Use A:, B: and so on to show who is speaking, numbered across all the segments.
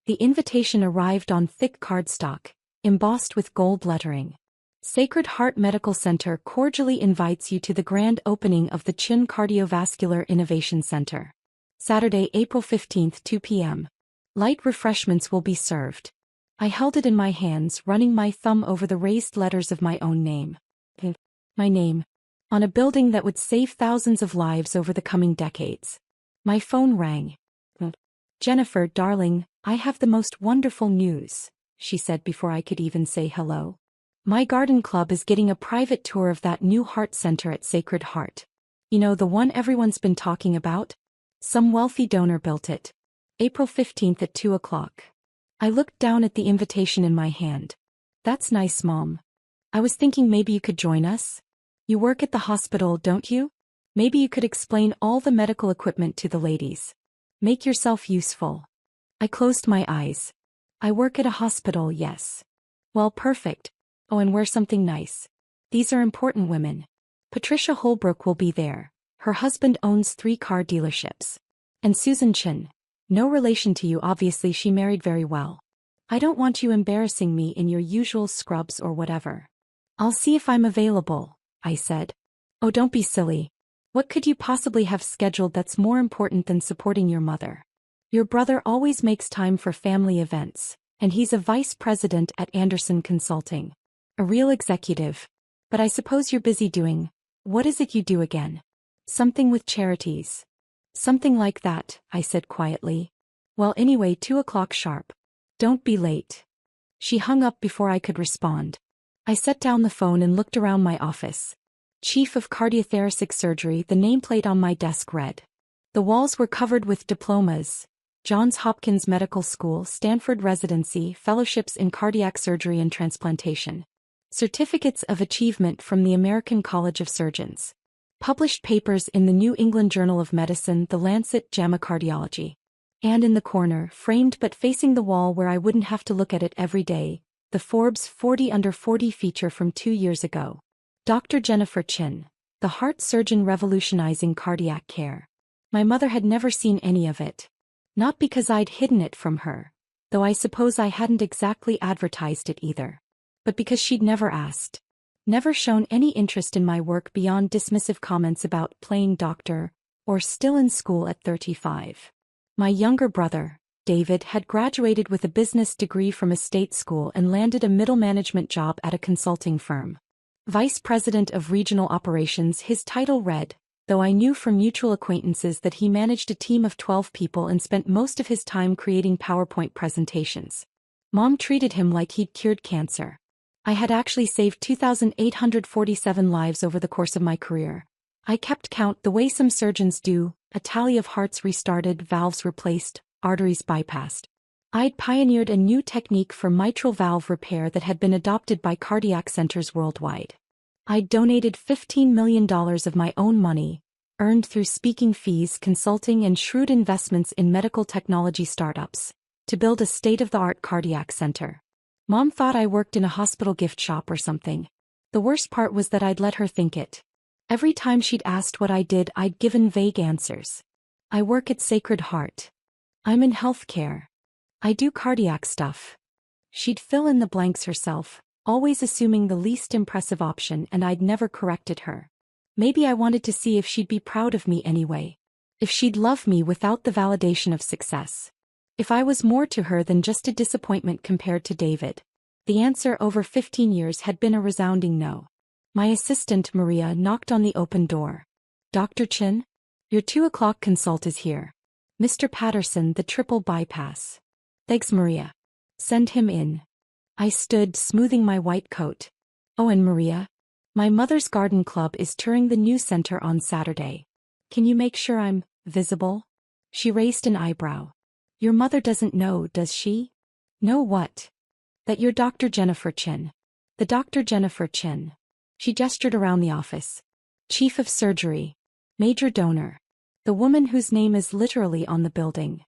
A: The invitation arrived on thick cardstock, embossed with gold lettering. Sacred Heart Medical Center cordially invites you to the grand opening of the Chin Cardiovascular Innovation Center. Saturday, April 15, 2 p.m. Light refreshments will be served. I held it in my hands, running my thumb over the raised letters of my own name. My name. On a building that would save thousands of lives over the coming decades. My phone rang. "Jennifer, darling, I have the most wonderful news," she said before I could even say hello. "My garden club is getting a private tour of that new heart center at Sacred Heart. You know, the one everyone's been talking about? Some wealthy donor built it. April 15th at 2 o'clock. I looked down at the invitation in my hand. "That's nice, Mom. I was thinking maybe you could join us. You work at the hospital, don't you? Maybe you could explain all the medical equipment to the ladies. Make yourself useful." I closed my eyes. "I work at a hospital, yes." "Well, perfect. Oh, and wear something nice. These are important women. Patricia Holbrook will be there. Her husband owns 3 car dealerships. And Susan Chin. No relation to you, obviously, she married very well. I don't want you embarrassing me in your usual scrubs or whatever." "I'll see if I'm available," I said. "Oh, don't be silly. What could you possibly have scheduled that's more important than supporting your mother? Your brother always makes time for family events, and he's a vice president at Anderson Consulting. A real executive. But I suppose you're busy doing, what is it you do again? Something with charities." "Something like that," I said quietly. "Well, anyway, 2 o'clock sharp. Don't be late." She hung up before I could respond. I set down the phone and looked around my office. Chief of Cardiothoracic Surgery, the nameplate on my desk read. The walls were covered with diplomas: Johns Hopkins Medical School, Stanford Residency, fellowships in cardiac surgery and transplantation. Certificates of achievement from the American College of Surgeons. Published papers in the New England Journal of Medicine, The Lancet, JAMA Cardiology. And in the corner, framed but facing the wall where I wouldn't have to look at it every day, the Forbes 40 Under 40 feature from 2 years ago. Dr. Jennifer Chin, the heart surgeon revolutionizing cardiac care. My mother had never seen any of it. Not because I'd hidden it from her, though I suppose I hadn't exactly advertised it either. But because she'd never asked. Never shown any interest in my work beyond dismissive comments about playing doctor, or still in school at 35. My younger brother, David, had graduated with a business degree from a state school and landed a middle management job at a consulting firm. Vice President of Regional Operations, his title read, though I knew from mutual acquaintances that he managed a team of 12 people and spent most of his time creating PowerPoint presentations. Mom treated him like he'd cured cancer. I had actually saved 2,847 lives over the course of my career. I kept count the way some surgeons do, a tally of hearts restarted, valves replaced, arteries bypassed. I'd pioneered a new technique for mitral valve repair that had been adopted by cardiac centers worldwide. I'd donated $15 million of my own money, earned through speaking fees, consulting, and shrewd investments in medical technology startups, to build a state-of-the-art cardiac center. Mom thought I worked in a hospital gift shop or something. The worst part was that I'd let her think it. Every time she'd asked what I did, I'd given vague answers. "I work at Sacred Heart. I'm in healthcare. I do cardiac stuff." She'd fill in the blanks herself, always assuming the least impressive option, and I'd never corrected her. Maybe I wanted to see if she'd be proud of me anyway. If she'd love me without the validation of success. If I was more to her than just a disappointment compared to David. The answer over 15 years had been a resounding no. My assistant, Maria, knocked on the open door. "Dr. Chin? Your 2 o'clock consult is here. Mr. Patterson, the triple bypass." "Thanks, Maria. Send him in." I stood, smoothing my white coat. "Oh, and Maria? My mother's garden club is touring the new center on Saturday. Can you make sure I'm visible?" She raised an eyebrow. "Your mother doesn't know, does she?" "Know what?" "That you're Dr. Jennifer Chin. The Dr. Jennifer Chin." She gestured around the office. "Chief of Surgery. Major donor. The woman whose name is literally on the building."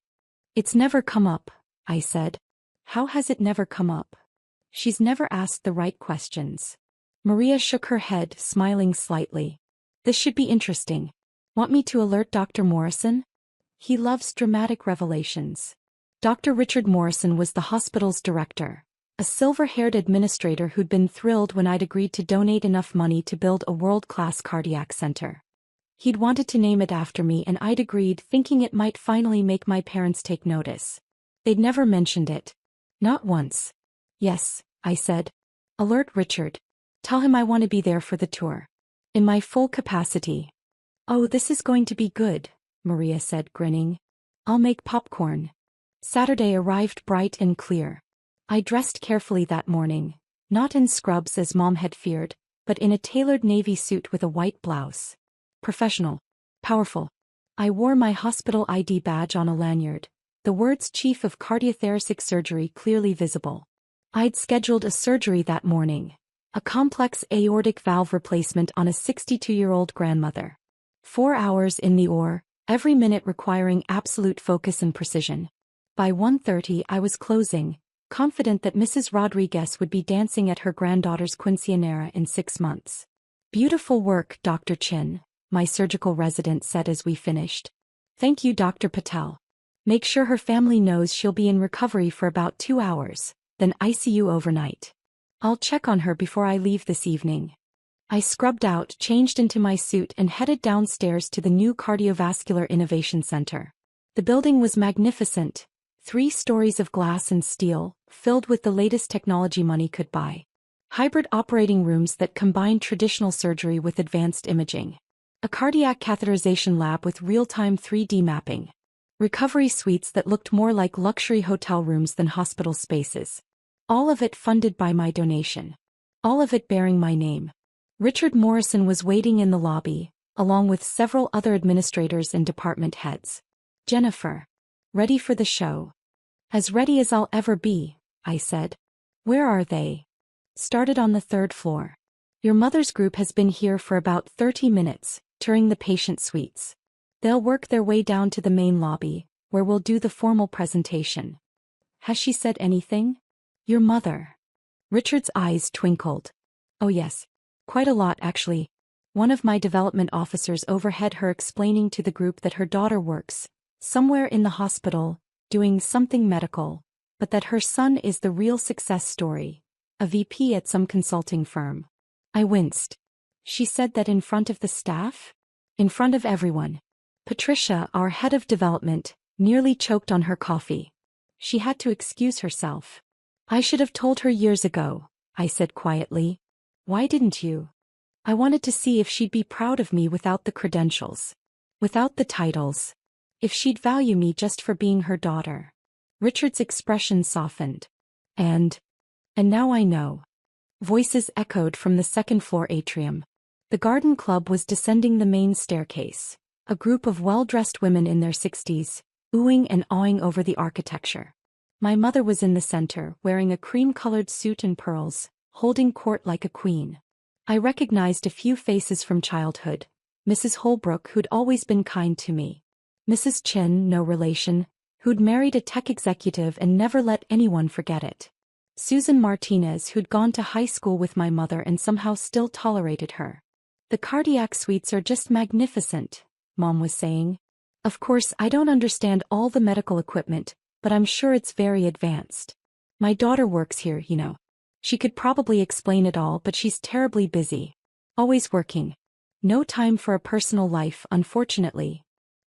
A: "It's never come up," I said. "How has it never come up?" "She's never asked the right questions." Maria shook her head, smiling slightly. "This should be interesting. Want me to alert Dr. Morrison? He loves dramatic revelations." Dr. Richard Morrison was the hospital's director, a silver-haired administrator who'd been thrilled when I'd agreed to donate enough money to build a world-class cardiac center. He'd wanted to name it after me and I'd agreed, thinking it might finally make my parents take notice. They'd never mentioned it. Not once. Yes, I said. Alert Richard. Tell him I want to be there for the tour. In my full capacity. Oh, this is going to be good, Maria said, grinning. I'll make popcorn. Saturday arrived bright and clear. I dressed carefully that morning, not in scrubs as Mom had feared, but in a tailored navy suit with a white blouse. Professional. Powerful. I wore my hospital ID badge on a lanyard, the words Chief of Cardiothoracic Surgery clearly visible. I'd scheduled a surgery that morning, a complex aortic valve replacement on a 62-year-old grandmother. 4 hours in the OR, every minute requiring absolute focus and precision. By 1:30 I was closing, confident that Mrs. Rodriguez would be dancing at her granddaughter's quinceañera in 6 months. Beautiful work, Dr. Chin, my surgical resident said as we finished. Thank you, Dr. Patel. Make sure her family knows she'll be in recovery for about 2 hours, then ICU overnight. I'll check on her before I leave this evening. I scrubbed out, changed into my suit and headed downstairs to the new Cardiovascular Innovation Center. The building was magnificent, 3 stories of glass and steel, filled with the latest technology money could buy. Hybrid operating rooms that combined traditional surgery with advanced imaging. A cardiac catheterization lab with real-time 3D mapping. Recovery suites that looked more like luxury hotel rooms than hospital spaces. All of it funded by my donation. All of it bearing my name. Richard Morrison was waiting in the lobby, along with several other administrators and department heads. Jennifer. Ready for the show. As ready as I'll ever be, I said. Where are they? Started on the 3rd floor. Your mother's group has been here for about 30 minutes, touring the patient suites. They'll work their way down to the main lobby, where we'll do the formal presentation. Has she said anything? Your mother. Richard's eyes twinkled. Oh yes. Quite a lot actually. One of my development officers overheard her explaining to the group that her daughter works, somewhere in the hospital, doing something medical, but that her son is the real success story, a VP at some consulting firm. I winced. She said that in front of the staff? In front of everyone. Patricia, our head of development, nearly choked on her coffee. She had to excuse herself. I should have told her years ago, I said quietly. Why didn't you? I wanted to see if she'd be proud of me without the credentials. Without the titles. If she'd value me just for being her daughter. Richard's expression softened. And now I know. Voices echoed from the 2nd floor atrium. The garden club was descending the main staircase, a group of well-dressed women in their 60s, oohing and awing over the architecture. My mother was in the center, wearing a cream-colored suit and pearls, holding court like a queen. I recognized a few faces from childhood. Mrs. Holbrook, who'd always been kind to me. Mrs. Chin, no relation, who'd married a tech executive and never let anyone forget it. Susan Martinez, who'd gone to high school with my mother and somehow still tolerated her. The cardiac suites are just magnificent, Mom was saying. Of course, I don't understand all the medical equipment, but I'm sure it's very advanced. My daughter works here, you know. She could probably explain it all, but she's terribly busy. Always working. No time for a personal life, unfortunately.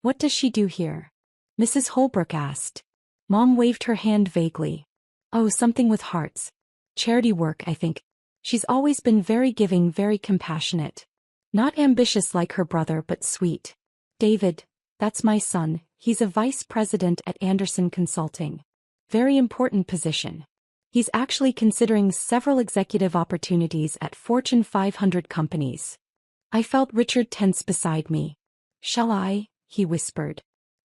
A: What does she do here? Mrs. Holbrook asked. Mom waved her hand vaguely. Oh, something with hearts. Charity work, I think. She's always been very giving, very compassionate. Not ambitious like her brother, but sweet. David, that's my son, he's a vice president at Anderson Consulting. Very important position. He's actually considering several executive opportunities at Fortune 500 companies. I felt Richard tense beside me. Shall I? He whispered.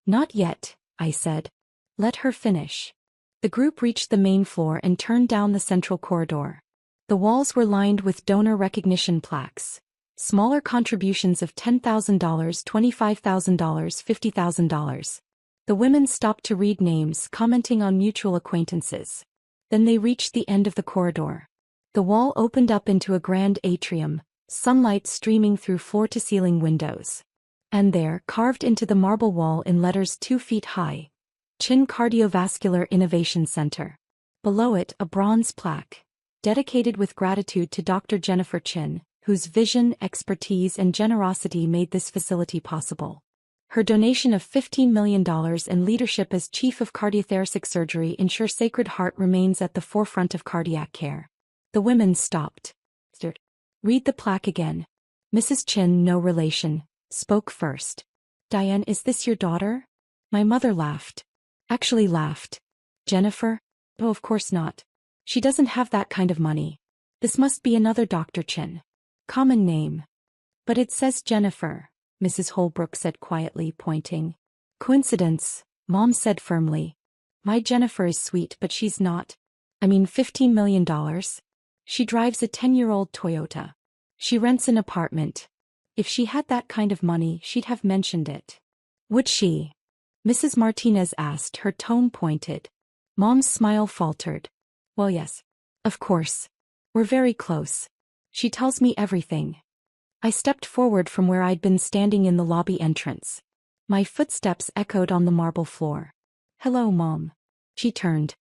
A: Not yet, I said. Let her finish. The group reached the main floor and turned down the central corridor. The walls were lined with donor recognition plaques. Smaller contributions of $10,000, $25,000, $50,000. The women stopped to read names, commenting on mutual acquaintances. Then they reached the end of the corridor. The wall opened up into a grand atrium, sunlight streaming through floor-to-ceiling windows. And there, carved into the marble wall in letters 2 feet high, Chin Cardiovascular Innovation Center. Below it, a bronze plaque, dedicated with gratitude to Dr. Jennifer Chin, whose vision, expertise, and generosity made this facility possible. Her donation of $15 million and leadership as Chief of Cardiothoracic Surgery ensure Sacred Heart remains at the forefront of cardiac care. The women stopped. Read the plaque again. Mrs. Chin, no relation, spoke first. Diane, is this your daughter? My mother laughed. Actually laughed. Jennifer? Oh, of course not. She doesn't have that kind of money. This must be another Dr. Chin. Common name. But it says Jennifer, Mrs. Holbrook said quietly, pointing. Coincidence, Mom said firmly. My Jennifer is sweet, but she's not. I mean, $15 million. She drives a 10-year-old Toyota. She rents an apartment. If she had that kind of money, she'd have mentioned it. Would she? Mrs. Martinez asked, her tone pointed. Mom's smile faltered. Well, yes. Of course. We're very close. She tells me everything. I stepped forward from where I'd been standing in the lobby entrance. My footsteps echoed on the marble floor. Hello, Mom. She turned.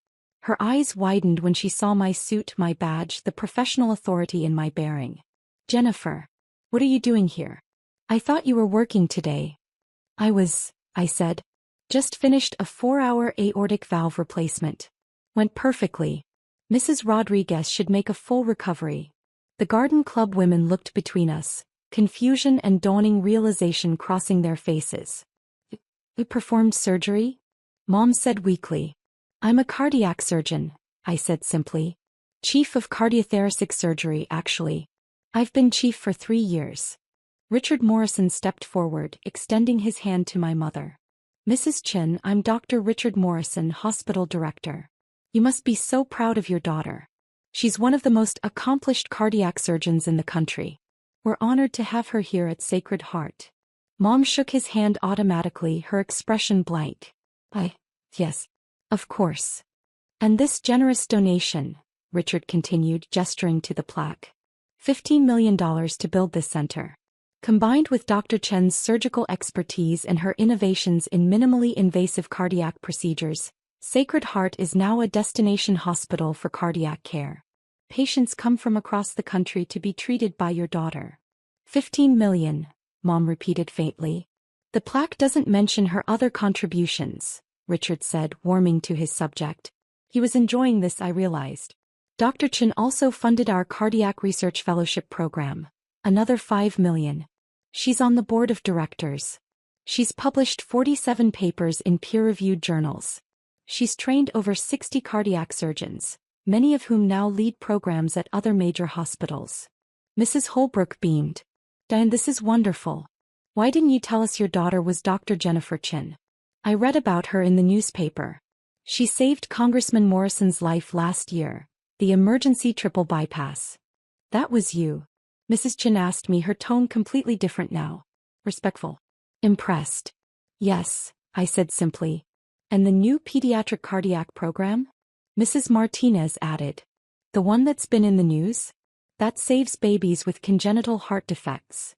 A: Her eyes widened when she saw my suit, my badge, the professional authority in my bearing. Jennifer. What are you doing here? I thought you were working today. I said. Just finished a 4-hour aortic valve replacement. Went perfectly. Mrs. Rodriguez should make a full recovery. The Garden Club women looked between us, confusion and dawning realization crossing their faces. You performed surgery? Mom said weakly. I'm a cardiac surgeon, I said simply. Chief of Cardiothoracic Surgery, actually. I've been chief for 3 years. Richard Morrison stepped forward, extending his hand to my mother. Mrs. Chin, I'm Dr. Richard Morrison, hospital director. You must be so proud of your daughter. She's one of the most accomplished cardiac surgeons in the country. We're honored to have her here at Sacred Heart. Mom shook his hand automatically, her expression blank. Yes. Of course. And this generous donation, Richard continued, gesturing to the plaque. $15 million to build this center. Combined with Dr. Chen's surgical expertise and her innovations in minimally invasive cardiac procedures, Sacred Heart is now a destination hospital for cardiac care. Patients come from across the country to be treated by your daughter. 15 million, Mom repeated faintly. The plaque doesn't mention her other contributions, Richard said, warming to his subject. He was enjoying this, I realized. Dr. Chin also funded our Cardiac Research Fellowship program. Another 5 million. She's on the board of directors. She's published 47 papers in peer-reviewed journals. She's trained over 60 cardiac surgeons, many of whom now lead programs at other major hospitals. Mrs. Holbrook beamed. Diane, this is wonderful. Why didn't you tell us your daughter was Dr. Jennifer Chin? I read about her in the newspaper. She saved Congressman Morrison's life last year, the emergency triple bypass. That was you. Mrs. Chin asked me, her tone completely different now. Respectful. Impressed. Yes, I said simply. And the new pediatric cardiac program? Mrs. Martinez added. The one that's been in the news? That saves babies with congenital heart defects.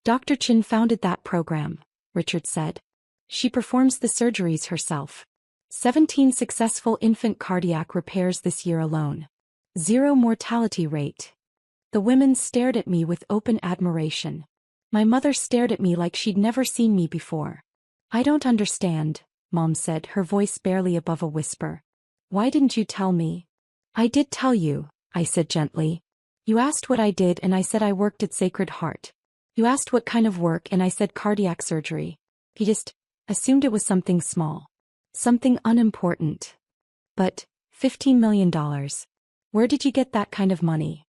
A: Dr. Chin founded that program, Richard said. She performs the surgeries herself. 17 successful infant cardiac repairs this year alone. 0 mortality rate. The women stared at me with open admiration. My mother stared at me like she'd never seen me before. I don't understand, Mom said, her voice barely above a whisper. Why didn't you tell me? I did tell you, I said gently. You asked what I did and I said I worked at Sacred Heart. You asked what kind of work and I said cardiac surgery. He just assumed it was something small. Something unimportant. But, $15 million. Where did you get that kind of money?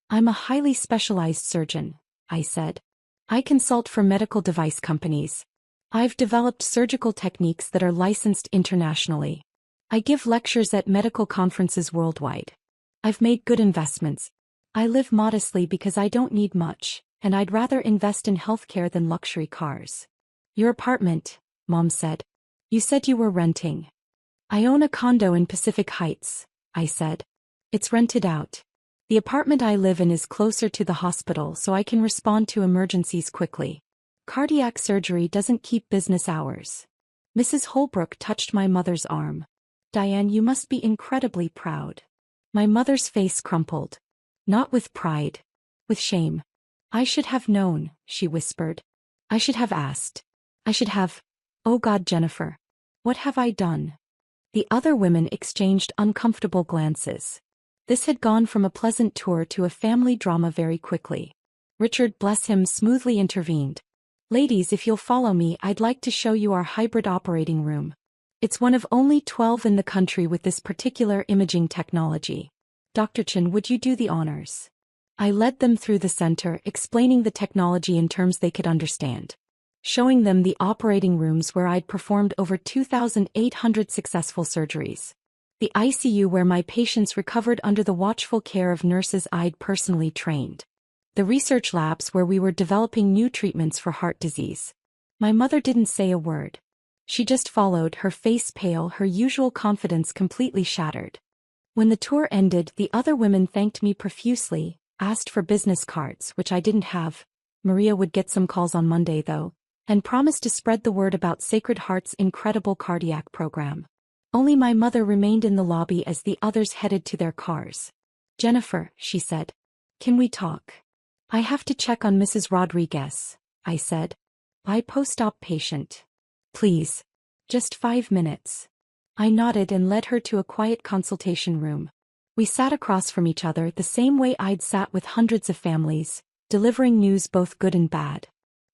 A: I'm a highly specialized surgeon, I said. I consult for medical device companies. I've developed surgical techniques that are licensed internationally. I give lectures at medical conferences worldwide. I've made good investments. I live modestly because I don't need much, and I'd rather invest in healthcare than luxury cars. Your apartment, Mom said. You said you were renting. I own a condo in Pacific Heights, I said. It's rented out. The apartment I live in is closer to the hospital so I can respond to emergencies quickly. Cardiac surgery doesn't keep business hours. Mrs. Holbrook touched my mother's arm. Diane, you must be incredibly proud. My mother's face crumpled. Not with pride. With shame. I should have known, she whispered. I should have asked. I should have. Oh God, Jennifer. What have I done? The other women exchanged uncomfortable glances. This had gone from a pleasant tour to a family drama very quickly. Richard, bless him, smoothly intervened. Ladies, if you'll follow me, I'd like to show you our hybrid operating room. It's one of only 12 in the country with this particular imaging technology. Dr. Chen, would you do the honors? I led them through the center, explaining the technology in terms they could understand. Showing them the operating rooms where I'd performed over 2,800 successful surgeries. The ICU where my patients recovered under the watchful care of nurses I'd personally trained. The research labs where we were developing new treatments for heart disease. My mother didn't say a word. She just followed, her face pale, her usual confidence completely shattered. When the tour ended, the other women thanked me profusely, asked for business cards, which I didn't have. Maria would get some calls on Monday though, and promised to spread the word about Sacred Heart's incredible cardiac program. Only my mother remained in the lobby as the others headed to their cars. Jennifer, she said. Can we talk? I have to check on Mrs. Rodriguez, I said. By post-op patient. Please. Just 5 minutes. I nodded and led her to a quiet consultation room. We sat across from each other the same way I'd sat with hundreds of families, delivering news both good and bad.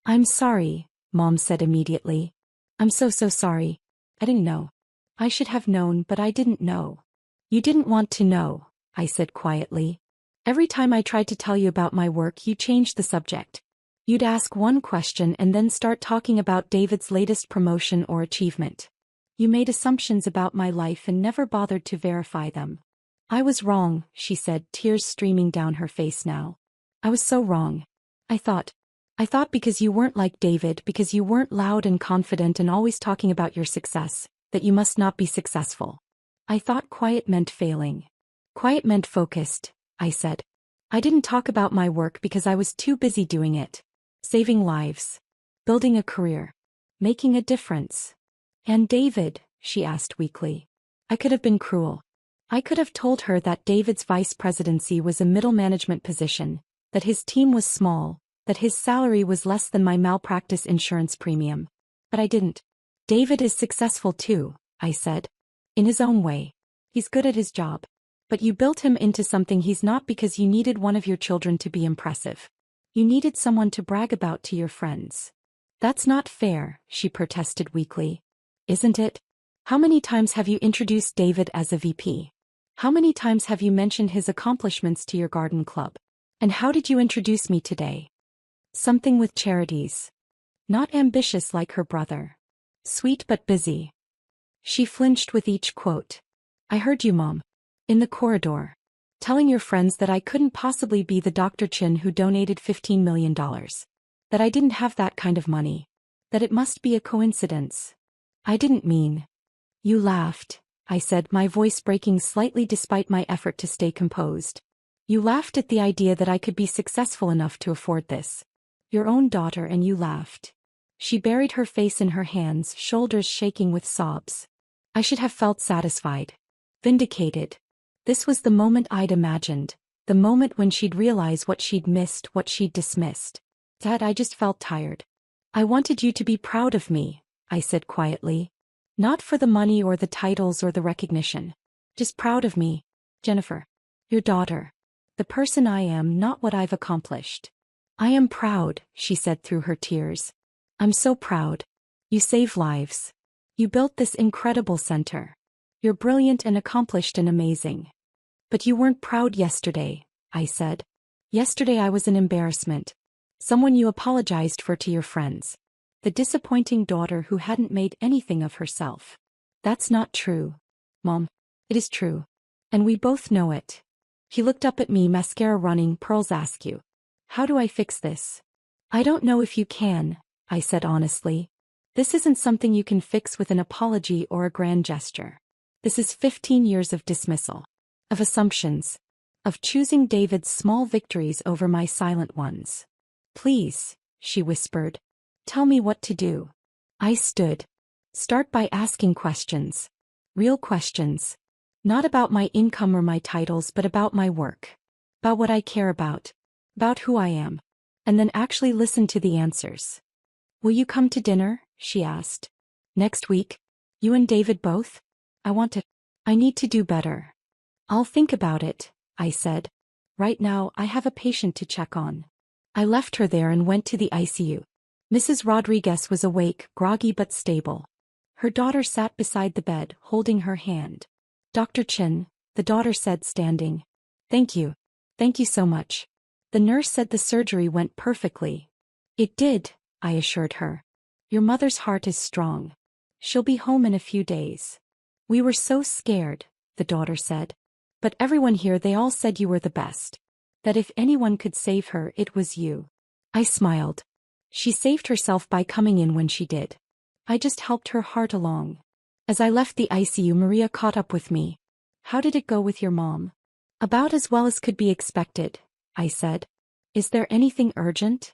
A: I'm sorry, Mom said immediately. I'm so sorry. I didn't know. I should have known, but I didn't know. You didn't want to know, I said quietly. Every time I tried to tell you about my work, you changed the subject. You'd ask one question and then start talking about David's latest promotion or achievement. You made assumptions about my life and never bothered to verify them. I was wrong, she said, tears streaming down her face now. I was so wrong. I thought because you weren't like David, because you weren't loud and confident and always talking about your success, that you must not be successful. I thought quiet meant failing. Quiet meant focused, I said. I didn't talk about my work because I was too busy doing it. Saving lives. Building a career. Making a difference. And David, she asked weakly. I could have been cruel. I could have told her that David's vice presidency was a middle management position, that his team was small, that his salary was less than my malpractice insurance premium. But I didn't. David is successful too, I said. In his own way. He's good at his job. But you built him into something he's not because you needed one of your children to be impressive. You needed someone to brag about to your friends. That's not fair, she protested weakly. Isn't it? How many times have you introduced David as a VP? How many times have you mentioned his accomplishments to your garden club? And how did you introduce me today? Something with charities. Not ambitious like her brother. Sweet but busy. She flinched with each quote. I heard you, Mom. In the corridor. Telling your friends that I couldn't possibly be the Dr. Chen who donated $15 million. That I didn't have that kind of money. That it must be a coincidence. I didn't mean. You laughed, I said, my voice breaking slightly despite my effort to stay composed. You laughed at the idea that I could be successful enough to afford this. Your own daughter, and you laughed. She buried her face in her hands, shoulders shaking with sobs. I should have felt satisfied. Vindicated. This was the moment I'd imagined, the moment when she'd realize what she'd missed, what she'd dismissed. Dad, I just felt tired. I wanted you to be proud of me, I said quietly. Not for the money or the titles or the recognition. Just proud of me, Jennifer. Your daughter. The person I am, not what I've accomplished. I am proud, she said through her tears. I'm so proud. You save lives. You built this incredible center. You're brilliant and accomplished and amazing. But you weren't proud yesterday, I said. Yesterday I was an embarrassment. Someone you apologized for to your friends. The disappointing daughter who hadn't made anything of herself. That's not true. Mom. It is true. And we both know it. He looked up at me, mascara running, pearls askew. How do I fix this? I don't know if you can, I said honestly. This isn't something you can fix with an apology or a grand gesture. This is 15 years of dismissal. Of assumptions. Of choosing David's small victories over my silent ones. Please, she whispered. Tell me what to do. I stood. Start by asking questions. Real questions. Not about my income or my titles, but about my work. About what I care about. About who I am. And then actually listen to the answers. Will you come to dinner? She asked. Next week? You and David both? I need to do better. I'll think about it, I said. Right now, I have a patient to check on. I left her there and went to the ICU. Mrs. Rodriguez was awake, groggy but stable. Her daughter sat beside the bed, holding her hand. Dr. Chin, the daughter said, standing. Thank you. Thank you so much. The nurse said the surgery went perfectly. It did, I assured her. Your mother's heart is strong. She'll be home in a few days. We were so scared, the daughter said. But everyone here, they all said you were the best. That if anyone could save her, it was you. I smiled. She saved herself by coming in when she did. I just helped her heart along. As I left the ICU, Maria caught up with me. How did it go with your mom? About as well as could be expected, I said. Is there anything urgent?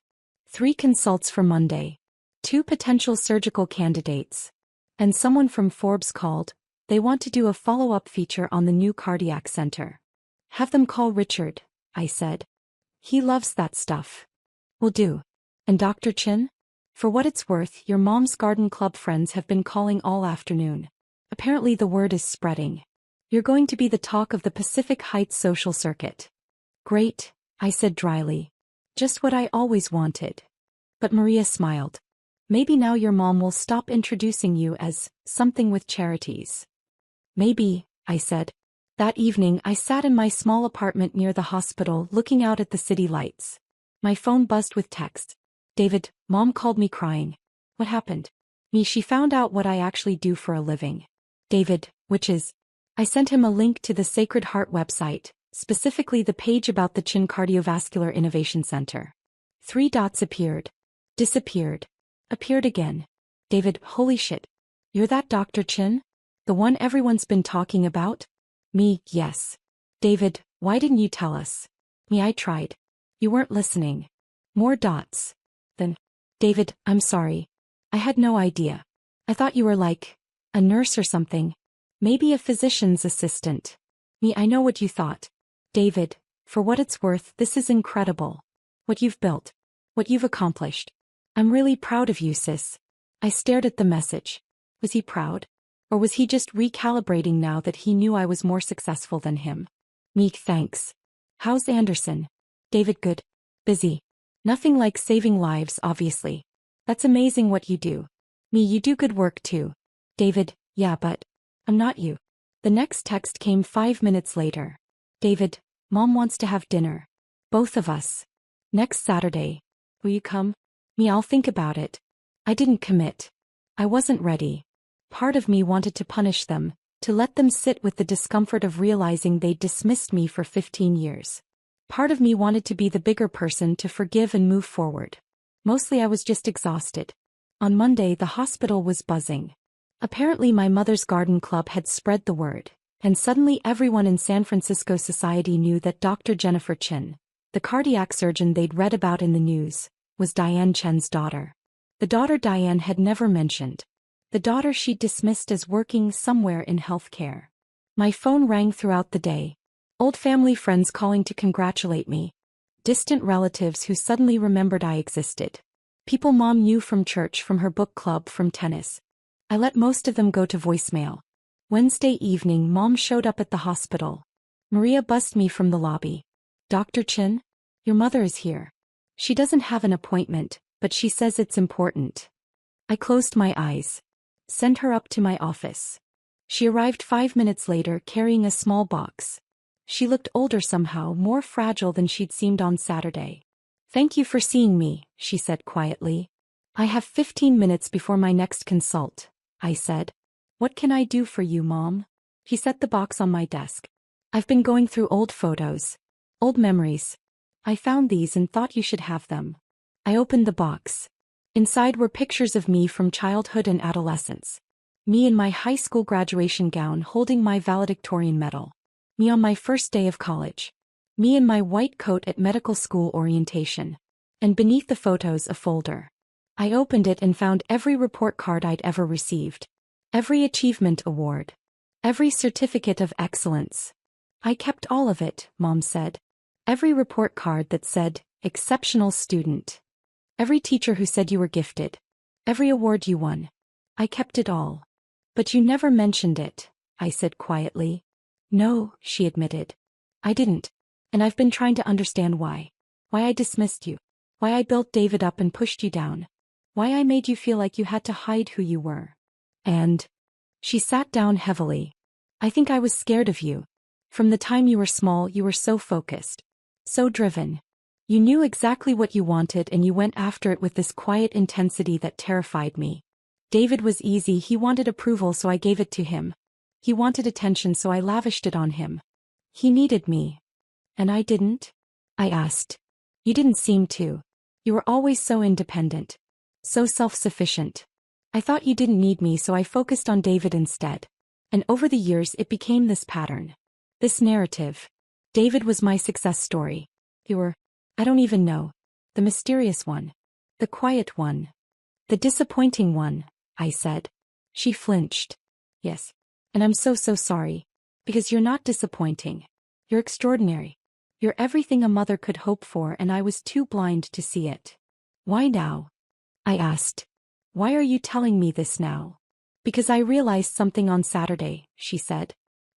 A: 3 consults for Monday. 2 potential surgical candidates. And someone from Forbes called. They want to do a follow-up feature on the new cardiac center. Have them call Richard, I said. He loves that stuff. Will do. And Dr. Chin? For what it's worth, your mom's garden club friends have been calling all afternoon. Apparently the word is spreading. You're going to be the talk of the Pacific Heights social circuit. Great, I said dryly. Just what I always wanted. But Maria smiled. Maybe now your mom will stop introducing you as something with charities. Maybe, I said. That evening I sat in my small apartment near the hospital looking out at the city lights. My phone buzzed with texts. David, Mom called me crying. What happened? She found out what I actually do for a living. David, which is? I sent him a link to the Sacred Heart website, specifically the page about the Chin Cardiovascular Innovation Center. 3 dots appeared. Disappeared. Appeared again. David, holy shit. You're that Dr. Chin? The one everyone's been talking about? Yes. David, why didn't you tell us? I tried. You weren't listening. More dots. Then, David, I'm sorry. I had no idea. I thought you were like a nurse or something. Maybe a physician's assistant. I know what you thought. David, for what it's worth, this is incredible. What you've built. What you've accomplished. I'm really proud of you, sis. I stared at the message. Was he proud? Or was he just recalibrating now that he knew I was more successful than him? Thanks. How's Anderson? David, good. Busy. Nothing like saving lives, obviously. That's amazing what you do. You do good work too. David, yeah, but I'm not you. The next text came 5 minutes later. David, Mom wants to have dinner. Both of us. Next Saturday. Will you come? I'll think about it. I didn't commit. I wasn't ready. Part of me wanted to punish them, to let them sit with the discomfort of realizing they'd dismissed me for 15 years. Part of me wanted to be the bigger person to forgive and move forward. Mostly I was just exhausted. On Monday the hospital was buzzing. Apparently my mother's garden club had spread the word, and suddenly everyone in San Francisco society knew that Dr. Jennifer Chin, the cardiac surgeon they'd read about in the news, was Diane Chen's daughter. The daughter Diane had never mentioned. The daughter she'd dismissed as working somewhere in healthcare. My phone rang throughout the day. Old family friends calling to congratulate me. Distant relatives who suddenly remembered I existed. People Mom knew from church, from her book club, from tennis. I let most of them go to voicemail. Wednesday evening Mom showed up at the hospital. Maria buzzed me from the lobby. Dr. Chin? Your mother is here. She doesn't have an appointment, but she says it's important. I closed my eyes. Send her up to my office. She arrived 5 minutes later carrying a small box. She looked older somehow, more fragile than she'd seemed on Saturday. Thank you for seeing me, she said quietly. I have 15 minutes before my next consult, I said. What can I do for you, Mom? He set the box on my desk. I've been going through old photos. Old memories. I found these and thought you should have them. I opened the box. Inside were pictures of me from childhood and adolescence. Me in my high school graduation gown holding my valedictorian medal. Me on my first day of college. Me in my white coat at medical school orientation. And beneath the photos a folder. I opened it and found every report card I'd ever received. Every achievement award. Every certificate of excellence. I kept all of it, Mom said. Every report card that said, exceptional student. Every teacher who said you were gifted. Every award you won. I kept it all. But you never mentioned it, I said quietly. No, she admitted. I didn't. And I've been trying to understand why. Why I dismissed you. Why I built David up and pushed you down. Why I made you feel like you had to hide who you were. And she sat down heavily. I think I was scared of you. From the time you were small, you were so focused. So driven. You knew exactly what you wanted and you went after it with this quiet intensity that terrified me. David was easy, he wanted approval so I gave it to him. He wanted attention so I lavished it on him. He needed me. And I didn't? I asked. You didn't seem to. You were always so independent. So self-sufficient. I thought you didn't need me so I focused on David instead. And over the years it became this pattern. This narrative. David was my success story. You were, I don't even know. The mysterious one. The quiet one. The disappointing one, I said. She flinched. Yes. And I'm so sorry. Because you're not disappointing. You're extraordinary. You're everything a mother could hope for and I was too blind to see it. Why now? I asked. Why are you telling me this now? Because I realized something on Saturday, she said.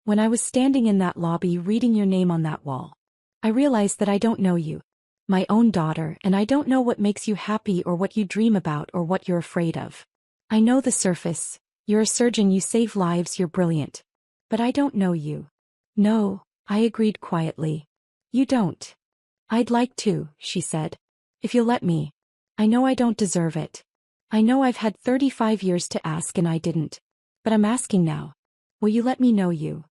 A: When I was standing in that lobby reading your name on that wall. I realized that I don't know you. My own daughter, and I don't know what makes you happy or what you dream about or what you're afraid of. I know the surface. You're a surgeon, you save lives, you're brilliant. But I don't know you. No, I agreed quietly. You don't. I'd like to, she said. If you'll let me. I know I don't deserve it. I know I've had 35 years to ask and I didn't. But I'm asking now. Will you let me know you?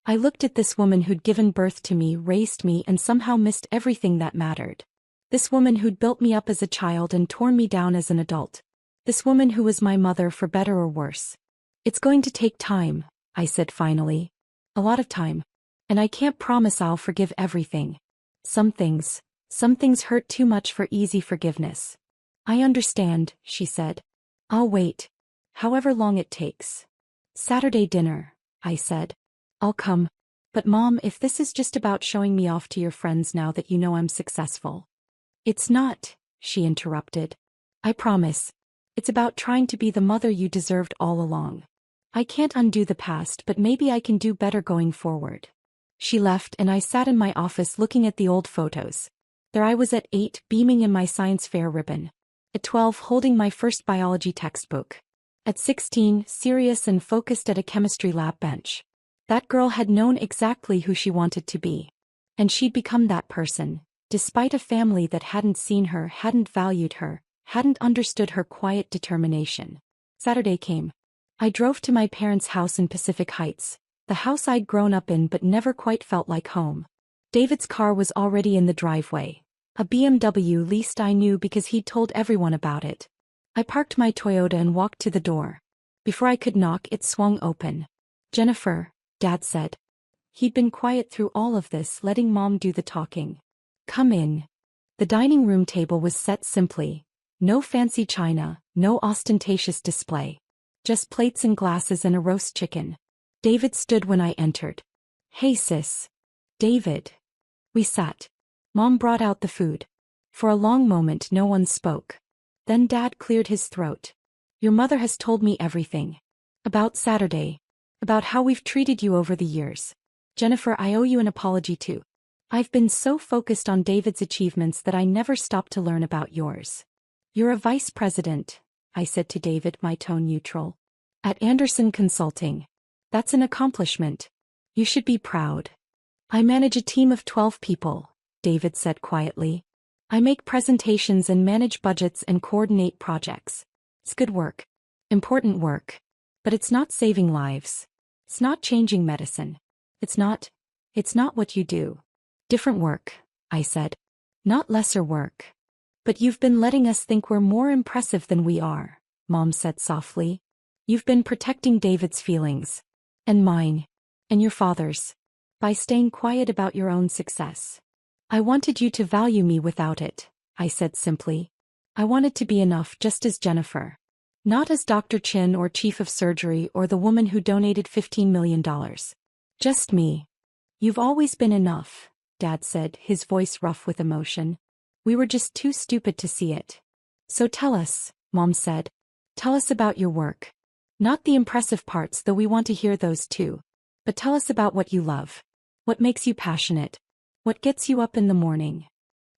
A: I looked at this woman who'd given birth to me, raised me, and somehow missed everything that mattered. This woman who'd built me up as a child and torn me down as an adult. This woman who was my mother for better or worse. It's going to take time, I said finally. A lot of time. And I can't promise I'll forgive everything. Some things hurt too much for easy forgiveness. I understand, she said. I'll wait. However long it takes. Saturday dinner, I said. I'll come. But Mom, if this is just about showing me off to your friends now that you know I'm successful. It's not, she interrupted. I promise. It's about trying to be the mother you deserved all along. I can't undo the past, but maybe I can do better going forward. She left and I sat in my office looking at the old photos. There I was at 8, beaming in my science fair ribbon. At 12, holding my first biology textbook. At 16, serious and focused at a chemistry lab bench. That girl had known exactly who she wanted to be. And she'd become that person, despite a family that hadn't seen her, hadn't valued her, hadn't understood her quiet determination. Saturday came. I drove to my parents' house in Pacific Heights, the house I'd grown up in but never quite felt like home. David's car was already in the driveway. A BMW, least I knew because he'd told everyone about it. I parked my Toyota and walked to the door. Before I could knock, it swung open. Jennifer, Dad said. He'd been quiet through all of this, letting Mom do the talking. Come in. The dining room table was set simply. No fancy china, no ostentatious display. Just plates and glasses and a roast chicken. David stood when I entered. Hey sis. David. We sat. Mom brought out the food. For a long moment no one spoke. Then Dad cleared his throat. Your mother has told me everything. About Saturday. About how we've treated you over the years. Jennifer, I owe you an apology too. I've been so focused on David's achievements that I never stopped to learn about yours. You're a vice president, I said to David, my tone neutral. At Anderson Consulting. That's an accomplishment. You should be proud. I manage a team of 12 people, David said quietly. I make presentations and manage budgets and coordinate projects. It's good work. Important work. But it's not saving lives. It's not changing medicine. It's not what you do. Different work, I said. Not lesser work. But you've been letting us think we're more impressive than we are, Mom said softly. You've been protecting David's feelings. And mine. And your father's. By staying quiet about your own success. I wanted you to value me without it, I said simply. I wanted to be enough just as Jennifer. Not as Dr. Chin or chief of surgery or the woman who donated $15 million. Just me. You've always been enough, Dad said, his voice rough with emotion. We were just too stupid to see it. So tell us, Mom said. Tell us about your work. Not the impressive parts, though we want to hear those too. But tell us about what you love. What makes you passionate? What gets you up in the morning?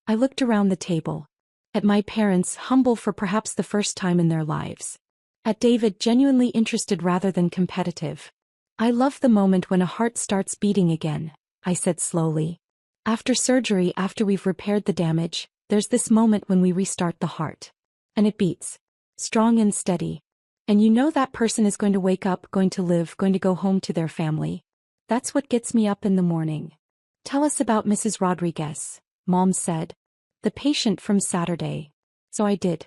A: I looked around the table. At my parents, humble for perhaps the first time in their lives. At David, genuinely interested rather than competitive. I love the moment when a heart starts beating again, I said slowly. After surgery, after we've repaired the damage, there's this moment when we restart the heart. And it beats. Strong and steady. And you know that person is going to wake up, going to live, going to go home to their family. That's what gets me up in the morning. Tell us about Mrs. Rodriguez, Mom said. The patient from Saturday. So I did.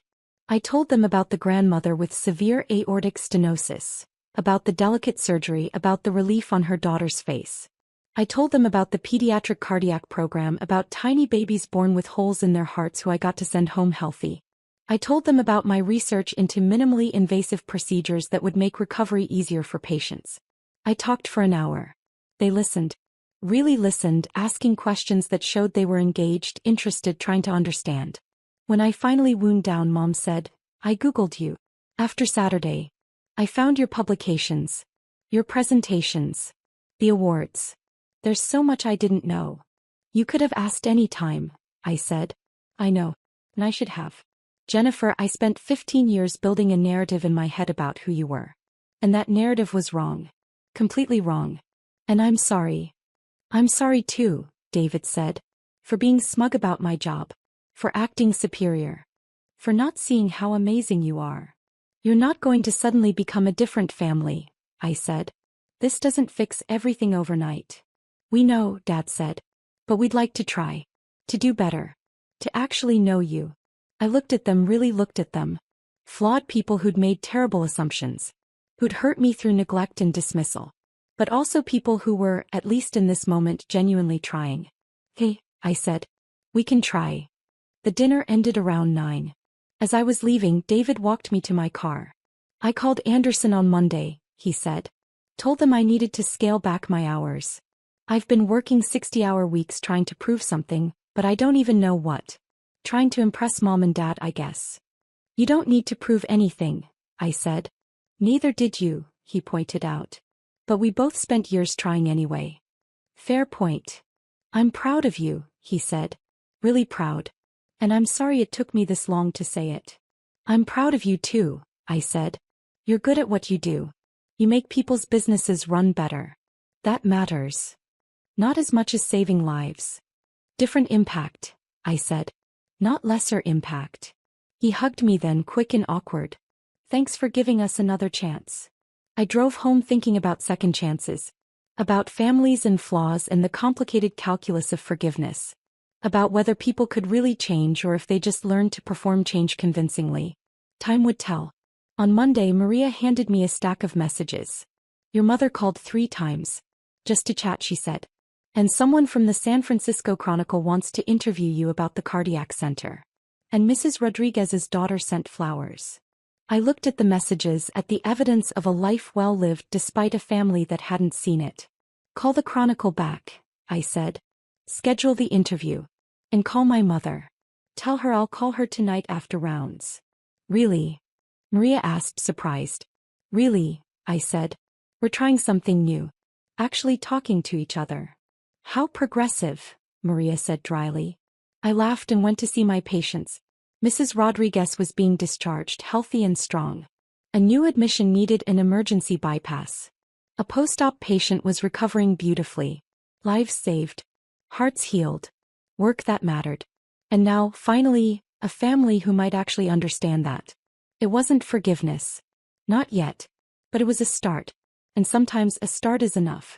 A: I told them about the grandmother with severe aortic stenosis, about the delicate surgery, about the relief on her daughter's face. I told them about the pediatric cardiac program, about tiny babies born with holes in their hearts who I got to send home healthy. I told them about my research into minimally invasive procedures that would make recovery easier for patients. I talked for an hour. They listened. Really listened, asking questions that showed they were engaged, interested, trying to understand. When I finally wound down, Mom said, I Googled you. After Saturday. I found your publications. Your presentations. The awards. There's so much I didn't know. You could have asked any time, I said. I know. And I should have. Jennifer, I spent 15 years building a narrative in my head about who you were. And that narrative was wrong. Completely wrong. And I'm sorry. I'm sorry too, David said. For being smug about my job. For acting superior. For not seeing how amazing you are. You're not going to suddenly become a different family, I said. This doesn't fix everything overnight. We know, Dad said. But we'd like to try. To do better. To actually know you. I looked at them, really looked at them. Flawed people who'd made terrible assumptions. Who'd hurt me through neglect and dismissal. But also people who were, at least in this moment, genuinely trying. Hey, I said. We can try. The dinner ended around 9. As I was leaving, David walked me to my car. I called Anderson on Monday, he said. Told them I needed to scale back my hours. I've been working 60-hour weeks trying to prove something, but I don't even know what. Trying to impress Mom and Dad, I guess. You don't need to prove anything, I said. Neither did you, he pointed out. But we both spent years trying anyway. Fair point. I'm proud of you, he said. Really proud. And I'm sorry it took me this long to say it. I'm proud of you too, I said. You're good at what you do. You make people's businesses run better. That matters. Not as much as saving lives. Different impact, I said. Not lesser impact. He hugged me then, quick and awkward. Thanks for giving us another chance. I drove home thinking about second chances. About families and flaws and the complicated calculus of forgiveness. About whether people could really change or if they just learned to perform change convincingly. Time would tell. On Monday, Maria handed me a stack of messages. Your mother called 3 times. Just to chat, she said. And someone from the San Francisco Chronicle wants to interview you about the cardiac center. And Mrs. Rodriguez's daughter sent flowers. I looked at the messages, at the evidence of a life well lived despite a family that hadn't seen it. Call the Chronicle back, I said. Schedule the interview. And call my mother. Tell her I'll call her tonight after rounds. Really? Maria asked, surprised. Really, I said. We're trying something new. Actually talking to each other. How progressive, Maria said dryly. I laughed and went to see my patients. Mrs. Rodriguez was being discharged, healthy and strong. A new admission needed an emergency bypass. A post-op patient was recovering beautifully. Lives saved. Hearts healed. Work that mattered. And now, finally, a family who might actually understand that. It wasn't forgiveness. Not yet. But it was a start. And sometimes a start is enough.